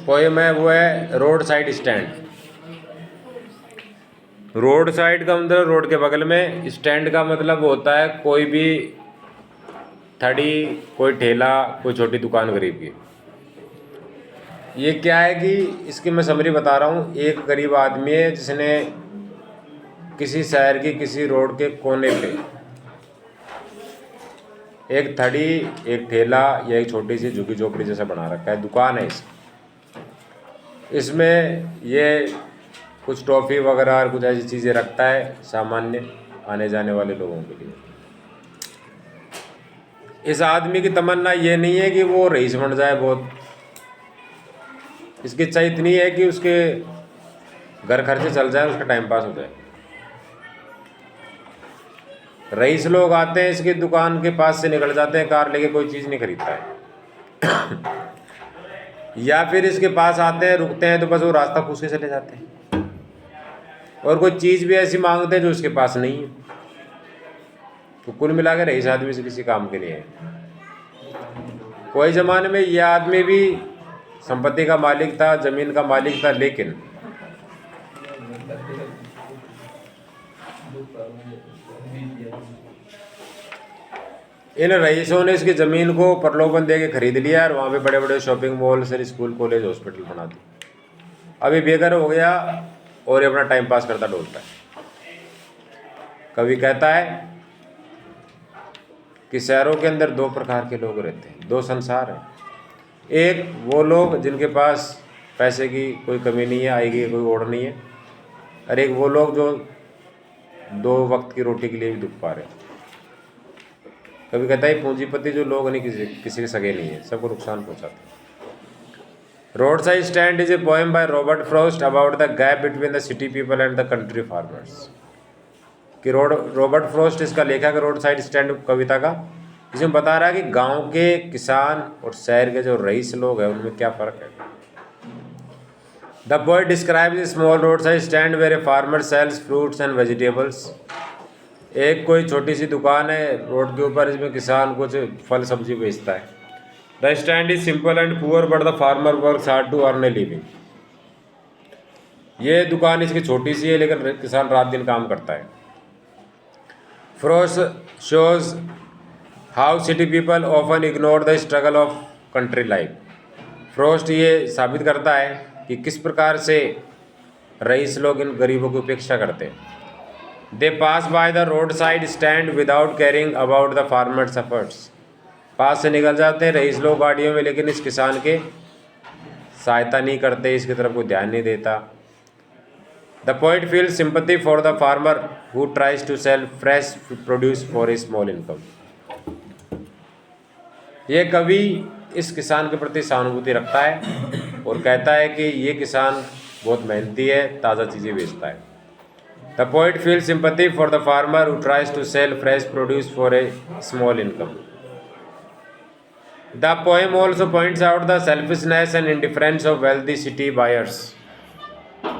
Poem है वो है road side stand. Road side का मतलब रोड के बगल में, स्टैंड का मतलब होता है कोई भी थड़ी, कोई ठेला, कोई छोटी दुकान गरीब की। ये क्या है कि इसकी मैं समरी बता रहा हूँ। एक गरीब आदमी है जिसने किसी शहर की किसी रोड के कोने पे एक थड़ी, एक ठेला या एक छोटी सी झुग्गी झोपड़ी जैसा बना रखा है, दुकान है इसमें ये कुछ टॉफ़ी वगैरह और कुछ ऐसी चीज़ें रखता है सामान्य आने जाने वाले लोगों के लिए। इस आदमी की तमन्ना ये नहीं है कि वो रईस बन जाए बहुत, इसकी इच्छा इतनी है कि उसके घर खर्चे चल जाए, उसका टाइम पास हो जाए। रईस लोग आते हैं इसकी दुकान के पास से निकल जाते हैं कार लेके, कोई चीज़ नहीं खरीदता है या फिर इसके पास आते हैं, रुकते हैं तो बस वो रास्ता पूछ के चले जाते हैं, और कोई चीज़ भी ऐसी मांगते हैं जो उसके पास नहीं है। तो कुल मिला के रईस आदमी से किसी काम के नहीं है। कोई ज़माने में यह आदमी भी संपत्ति का मालिक था, ज़मीन का मालिक था, लेकिन इन रईसों ने इसकी ज़मीन को प्रलोभन दे के खरीद लिया और वहाँ पे बड़े बड़े shopping mall, sir school, college, hospital बना दी। अभी बेघर हो गया और ये अपना टाइम पास करता डोलता है। कवि कहता है कि शहरों के अंदर दो प्रकार के लोग रहते हैं, दो संसार हैं। एक वो लोग जिनके पास पैसे की कोई कमी नहीं है, आएगी कोई ओढ़ नहीं है, और एक वो लोग जो दो वक्त की रोटी के लिए भी दुख पा रहे हैं। कभी कहता है पूंजीपति जो लोग नहीं किसी के सगे नहीं है, सबको नुकसान पहुंचाते हैं। Road side stand is a poem by Robert Frost about the gap between the city people and the country farmers. कि रॉबर्ट फ्रॉस्ट इसका लेखक है रोड साइड स्टैंड कविता का, इसमें बता रहा है कि गांव के किसान और शहर के जो रईस लोग हैं उनमें क्या फ़र्क है। The poet describes a small road side stand where a farmer sells fruits and vegetables. एक कोई छोटी सी दुकान है रोड के ऊपर, इसमें किसान कुछ फल सब्जी बेचता है। The stand is simple and poor but the farmer works hard to earn a living. ये दुकान इसकी छोटी सी है लेकिन किसान रात दिन काम करता है। Frost shows how city people often ignore the struggle of country life. Frost ये साबित करता है कि किस प्रकार से रईस लोग इन गरीबों की उपेक्षा करते हैं। They pass by the road side stand without caring about the farmers efforts. पास से निकल जाते हैं रईस लोग गाड़ियों में, लेकिन इस किसान के सहायता नहीं करते, इसकी तरफ कोई ध्यान नहीं देता। The poet feel sympathy for the farmer who tries to sell fresh produce for a small income. ये कवि इस किसान के प्रति सहानुभूति रखता है और कहता है कि ये किसान बहुत मेहनती है, ताज़ा चीज़ें बेचता है। The poet feels sympathy for the farmer who tries to sell fresh produce for a small income. The poem also points out the selfishness and indifference of wealthy city buyers.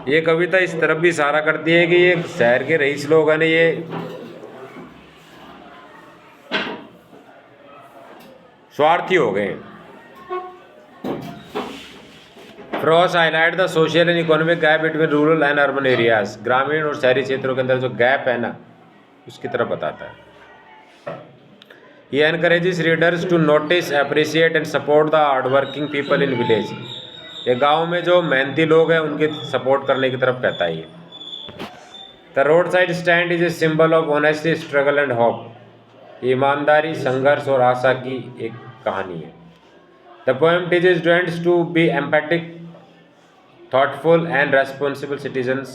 ये कविता इस तरफ भी इशारा करती है कि ये शहर के रईस लोग हैं, ये स्वार्थी हो गए। Frost highlight the social and economic gap between rural and urban areas. ग्रामीण और शहरी क्षेत्रों के अंदर जो गैप है ना, उसकी तरफ बताता है। He encourages readers to notice, appreciate and support the hardworking people in village. ये गांव में जो मेहनती लोग हैं उनके सपोर्ट करने की तरफ कहता है ये। The roadside stand is a symbol of honesty, struggle and hope. ईमानदारी, संघर्ष और आशा की एक कहानी है। The poem teaches students to be empathic, thoughtful and responsible citizens.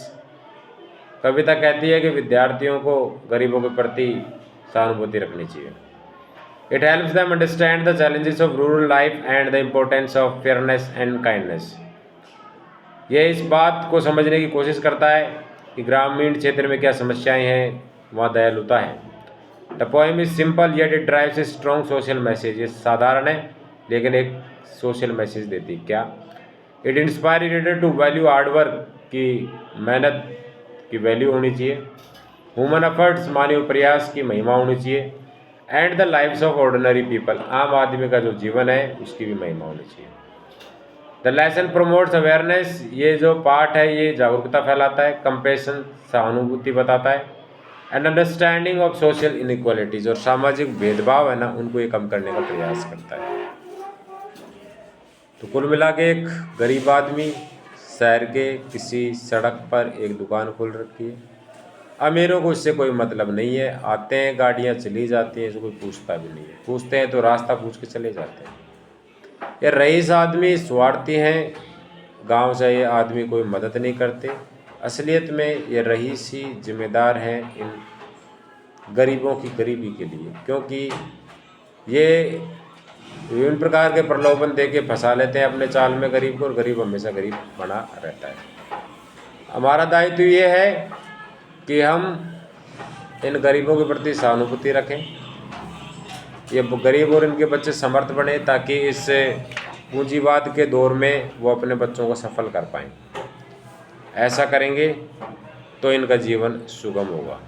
कविता कहती है कि विद्यार्थियों को गरीबों के प्रति सहानुभूति रखनी चाहिए। It helps them understand the challenges of rural life and the importance of fairness and kindness. यह इस बात को समझने की कोशिश करता है कि ग्रामीण क्षेत्र में क्या समस्याएं हैं, वहाँ दयालुता है। The poem is simple yet it drives a strong social message. ये साधारण है लेकिन एक सोशल मैसेज देती है। क्या? It inspires reader to value hard work, की मेहनत की वैल्यू होनी चाहिए। ह्यूमन एफर्ट्स, मानव प्रयास की महिमा होनी चाहिए। And the lives of ordinary people, आम आदमी का जो जीवन है उसकी भी महिमा होनी चाहिए। द लेसन प्रोमोट्स अवेयरनेस, ये जो पाठ है ये जागरूकता फैलाता है। कंपेशन, सहानुभूति बताता है। And understanding of social inequalities, और सामाजिक भेदभाव है ना उनको ये कम करने का प्रयास करता है। तो कुल मिला के एक गरीब आदमी शहर के किसी सड़क पर एक दुकान खोल रखी है। अमीरों को इससे कोई मतलब नहीं है, आते हैं गाड़ियाँ चली जाती हैं, इसको कोई पूछता भी नहीं है, पूछते हैं तो रास्ता पूछ के चले जाते हैं। ये रईस आदमी स्वार्थी हैं, गांव से ये आदमी कोई मदद नहीं करते। असलियत में ये रईस ही जिम्मेदार हैं इन गरीबों की गरीबी के लिए, क्योंकि ये विभिन्न प्रकार के प्रलोभन दे के फंसा लेते हैं अपने चाल में गरीब को, और गरीब हमेशा गरीब बना रहता है। हमारा दायित्व ये है कि हम इन गरीबों के प्रति सहानुभूति रखें, ये गरीब और इनके बच्चे समर्थ बने, ताकि इस पूंजीवाद के दौर में वो अपने बच्चों को सफल कर पाएँ। ऐसा करेंगे तो इनका जीवन सुगम होगा।